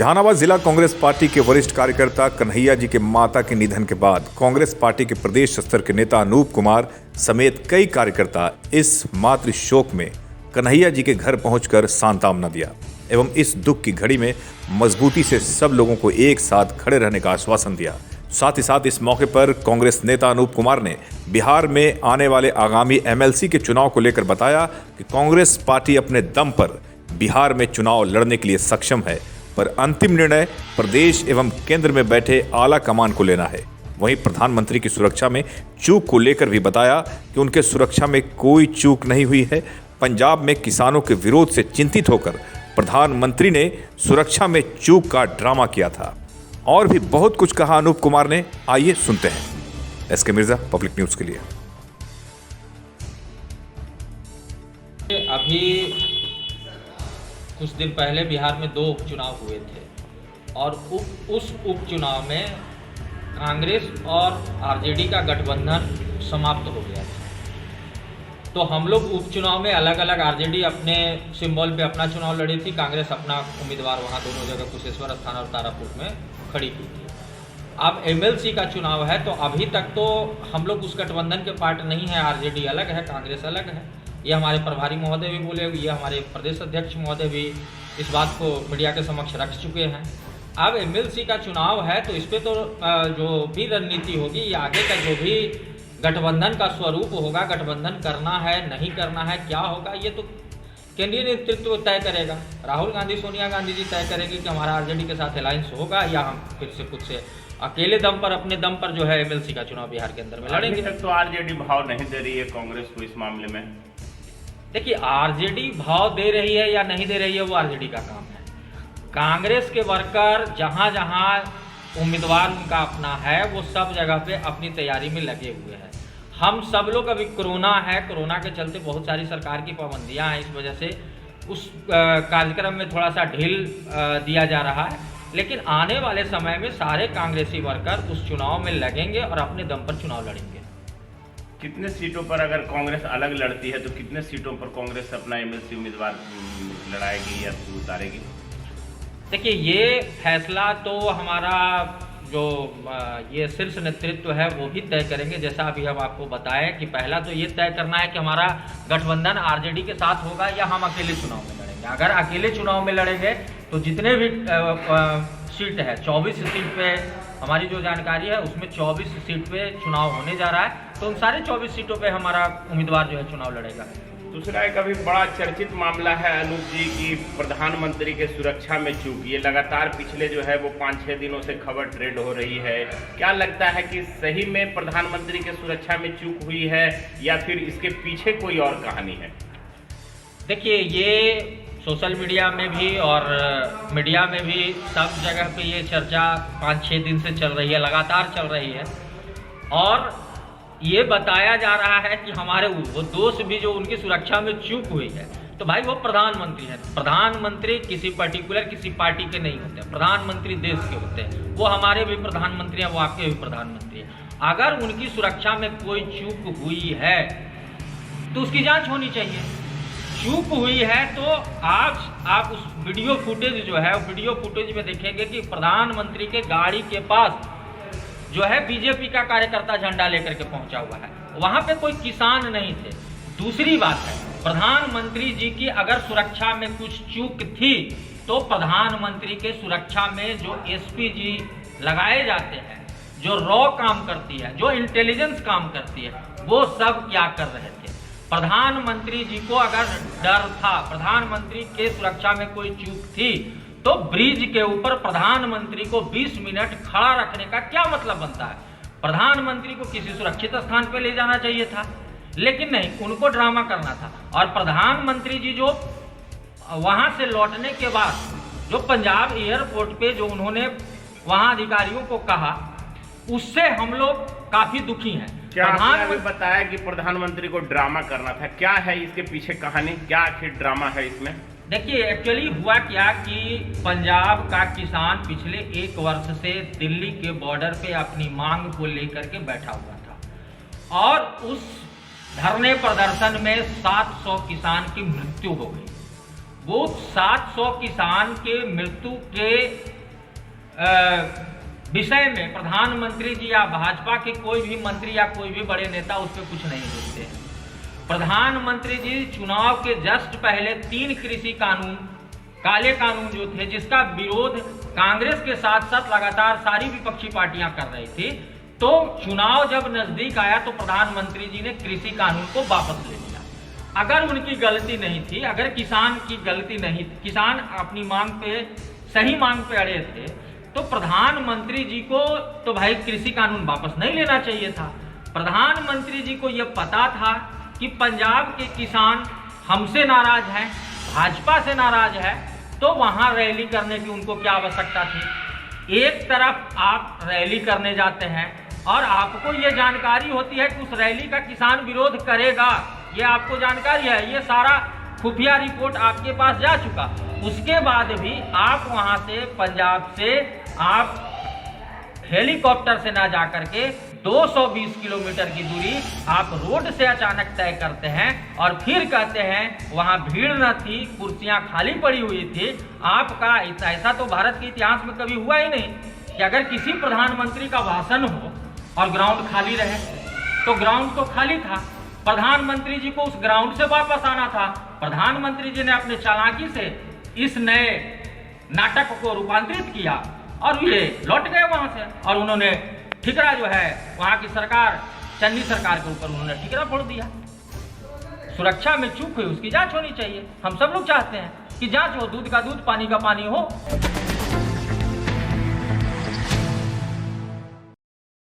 जहानाबाद जिला कांग्रेस पार्टी के वरिष्ठ कार्यकर्ता कन्हैया जी के माता के निधन के बाद कांग्रेस पार्टी के प्रदेश स्तर के नेता अनूप कुमार समेत कई कार्यकर्ता इस मातृ शोक में कन्हैया जी के घर पहुंचकर सांत्वना दिया एवं इस दुख की घड़ी में मजबूती से सब लोगों को एक साथ खड़े रहने का आश्वासन दिया। साथ ही साथ इस मौके पर कांग्रेस नेता अनूप कुमार ने बिहार में आने वाले आगामी एमएलसी के चुनाव को लेकर बताया कि कांग्रेस पार्टी अपने दम पर बिहार में चुनाव लड़ने के लिए सक्षम है, पर अंतिम निर्णय प्रदेश एवं केंद्र में बैठे आला कमान को लेना है। वहीं प्रधानमंत्री की सुरक्षा में चूक को लेकर भी बताया कि उनके सुरक्षा में कोई चूक नहीं हुई है। पंजाब में किसानों के विरोध से चिंतित होकर प्रधानमंत्री ने सुरक्षा में चूक का ड्रामा किया था। और भी बहुत कुछ कहा अनूप कुमार ने, आइए सुनते हैं। एसके मिर्जा, पब्लिक न्यूज के लिए। अभी कुछ दिन पहले बिहार में 2 उपचुनाव हुए थे और उस उपचुनाव में कांग्रेस और आरजेडी का गठबंधन समाप्त हो गया था। तो हम लोग उपचुनाव में अलग अलग, आरजेडी अपने सिंबल पे अपना चुनाव लड़ी थी, कांग्रेस अपना उम्मीदवार वहाँ दोनों जगह कुशेश्वर स्थान और तारापुर में खड़ी की थी। अब एमएलसी का चुनाव है तो अभी तक तो हम लोग उस गठबंधन के पार्ट नहीं है। आरजेडी अलग है, कांग्रेस अलग है। ये हमारे प्रभारी महोदय भी बोले, ये हमारे प्रदेश अध्यक्ष महोदय भी इस बात को मीडिया के समक्ष रख चुके हैं। अब एमएलसी का चुनाव है तो इस पर तो जो भी रणनीति होगी, या आगे का जो भी गठबंधन का स्वरूप होगा, गठबंधन करना है नहीं करना है, क्या होगा, ये तो केंद्रीय नेतृत्व तय करेगा। राहुल गांधी, सोनिया गांधी जी तय करेंगे कि हमारा आरजेडी के साथ अलायंस होगा या हम फिर से खुद से अकेले दम पर, अपने दम पर जो है एमएलसी का चुनाव बिहार के अंदर में लड़ेंगे। तो आरजेडी भाव नहीं दे रही है कांग्रेस को इस मामले में। देखिए, आरजेडी भाव दे रही है या नहीं दे रही है वो आरजेडी का काम है। कांग्रेस के वर्कर जहां जहां उम्मीदवार उनका अपना है वो सब जगह पे अपनी तैयारी में लगे हुए हैं। हम सब लोग, अभी कोरोना है, कोरोना के चलते बहुत सारी सरकार की पाबंदियां हैं, इस वजह से उस कार्यक्रम में थोड़ा सा ढील दिया जा रहा है। लेकिन आने वाले समय में सारे कांग्रेसी वर्कर उस चुनाव में लगेंगे और अपने दम पर चुनाव लड़ेंगे। कितने सीटों पर अगर कांग्रेस अलग लड़ती है तो कितने सीटों पर कांग्रेस अपना एमएलसी उम्मीदवार लड़ाएगी या उतारेगी? देखिए, ये फैसला तो हमारा जो ये शीर्ष नेतृत्व है वो भी तय करेंगे। जैसा अभी हम आपको बताएं कि पहला तो ये तय करना है कि हमारा गठबंधन आरजेडी के साथ होगा या हम अकेले चुनाव में लड़ेंगे। अगर अकेले चुनाव में लड़ेंगे तो जितने भी सीट है, 24 सीट पे हमारी जो जानकारी है उसमें 24 सीट पे चुनाव होने जा रहा है, तो उन सारे 24 सीटों पे हमारा उम्मीदवार जो है चुनाव लड़ेगा। दूसरा एक अभी बड़ा चर्चित मामला है अनूप जी की प्रधानमंत्री के सुरक्षा में चूक। ये लगातार पिछले जो है वो 5-6 दिनों से खबर ट्रेंड हो रही है। क्या लगता है कि सही में प्रधानमंत्री के सुरक्षा में चूक हुई है या फिर इसके पीछे कोई और कहानी है? देखिए, ये सोशल मीडिया में भी और मीडिया में भी सब जगह पे ये चर्चा 5-6 दिन से चल रही है, लगातार चल रही है। और ये बताया जा रहा है कि हमारे वो दोस्त भी जो उनकी सुरक्षा में चूक हुई है, तो भाई वो प्रधानमंत्री हैं। प्रधानमंत्री किसी पर्टिकुलर किसी पार्टी के नहीं होते, प्रधानमंत्री देश के होते हैं। वो हमारे भी प्रधानमंत्री हैं, वो आपके भी प्रधानमंत्री हैं। अगर उनकी सुरक्षा में कोई चूक हुई है तो उसकी जांच होनी चाहिए। चूक हुई है तो आज आप उस वीडियो फुटेज जो है, वीडियो फुटेज में देखेंगे कि प्रधानमंत्री के गाड़ी के पास जो है बीजेपी का कार्यकर्ता झंडा लेकर के पहुंचा हुआ है, वहां पे कोई किसान नहीं थे। दूसरी बात है, प्रधानमंत्री जी की अगर सुरक्षा में कुछ चूक थी तो प्रधानमंत्री के सुरक्षा में जो एसपी जी लगाए जाते हैं, जो रॉ काम करती है, जो इंटेलिजेंस काम करती है, वो सब क्या कर रहे थे? प्रधानमंत्री जी को अगर डर था, प्रधानमंत्री के सुरक्षा में कोई चूक थी, तो ब्रिज के ऊपर प्रधानमंत्री को 20 मिनट खड़ा रखने का क्या मतलब बनता है? प्रधानमंत्री को किसी सुरक्षित स्थान पर ले जाना चाहिए था, लेकिन नहीं, उनको ड्रामा करना था। और प्रधानमंत्री जी जो वहां से लौटने के बाद जो पंजाब एयरपोर्ट पे जो उन्होंने वहां अधिकारियों को कहा, उससे हम लोग काफी दुखी हैं। क्या आपने बताया कि प्रधानमंत्री को ड्रामा करना था? क्या है इसके पीछे कहानी? क्या आखिर ड्रामा है इसमें? देखिए, एक्चुअली हुआ क्या कि पंजाब का किसान पिछले 1 वर्ष से दिल्ली के बॉर्डर पे अपनी मांग को लेकर के बैठा हुआ था और उस धरने प्रदर्शन में 700 किसान की मृत्यु हो गई। वो 700 किसान के मृत्यु के विषय में प्रधानमंत्री जी या भाजपा के कोई भी मंत्री या कोई भी बड़े नेता उस पर कुछ नहीं बोलते हैं। प्रधानमंत्री जी चुनाव के जस्ट पहले 3 कृषि कानून, काले कानून जो थे, जिसका विरोध कांग्रेस के साथ साथ लगातार सारी विपक्षी पार्टियां कर रही थी, तो चुनाव जब नजदीक आया तो प्रधानमंत्री जी ने कृषि कानून को वापस ले लिया। अगर उनकी गलती नहीं थी, अगर किसान की गलती नहीं, किसान अपनी मांग पे, सही मांग पे अड़े थे, तो प्रधानमंत्री जी को तो भाई कृषि कानून वापस नहीं लेना चाहिए था। प्रधानमंत्री जी को यह पता था कि पंजाब के किसान हमसे नाराज हैं, भाजपा से नाराज है, तो वहां रैली करने की उनको क्या आवश्यकता थी। एक तरफ आप रैली करने जाते हैं और आपको ये जानकारी होती है कि उस रैली का किसान विरोध करेगा, ये आपको जानकारी है, ये सारा खुफिया रिपोर्ट आपके पास जा चुका। उसके बाद भी आप वहां से, पंजाब से आप हेलीकॉप्टर से ना जाकर के 220 किलोमीटर की दूरी आप रोड से अचानक तय करते हैं और फिर कहते हैं वहां भीड़ न थी, कुर्सियां खाली पड़ी हुई थी। आपका ऐसा तो भारत के इतिहास में कभी हुआ ही नहीं कि अगर किसी प्रधानमंत्री का भाषण हो और ग्राउंड खाली रहे, तो ग्राउंड तो खाली था, प्रधानमंत्री जी को उस ग्राउंड से वापस आना था। प्रधानमंत्री जी ने अपने चालाकी से इस नए नाटक को रूपांतरित किया और ये लौट गए वहां से, और उन्होंने ठिकरा जो है वहां की सरकार, चन्नी सरकार के ऊपर उन्होंने ठिकरा फोड़ दिया। सुरक्षा में चूक हुई, उसकी जांच होनी चाहिए। हम सब लोग चाहते हैं कि जांच हो, दूध का दूध, पानी का पानी हो।